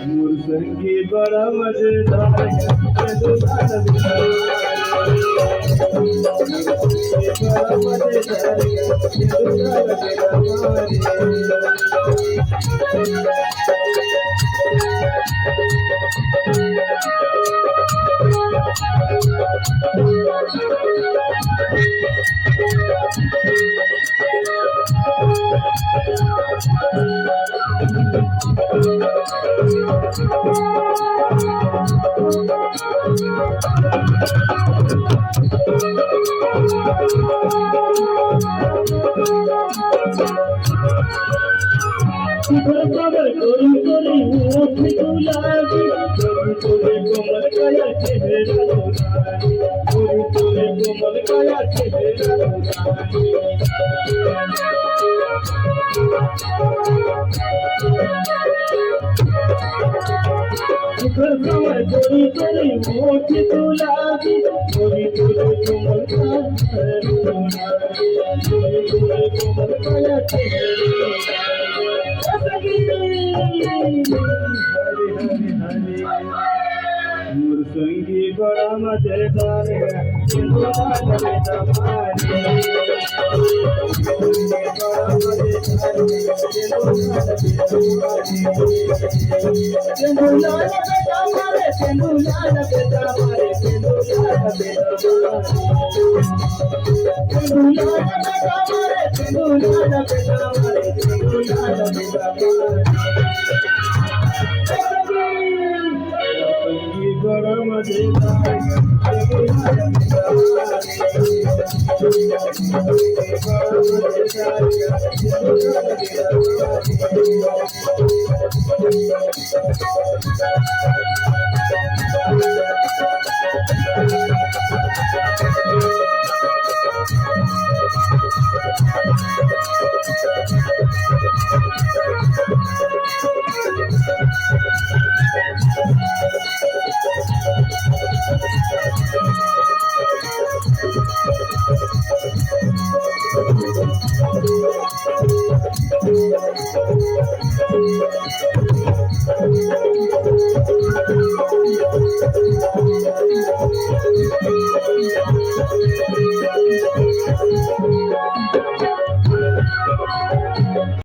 मुर्संगी बड़ा मजेदार है बड़ा मजेदार खबर कोरी कोरी मुख गुलाबी कोरी कोमल काया चेहरा कोरी कोरी कोमल काया चेहरा खबर कोरी कोरी मुख गुलाबी कोरी कोरी कोमल काया चेहरा मुर्संगी बड़ा मजेदार है बड़ा मजेदार है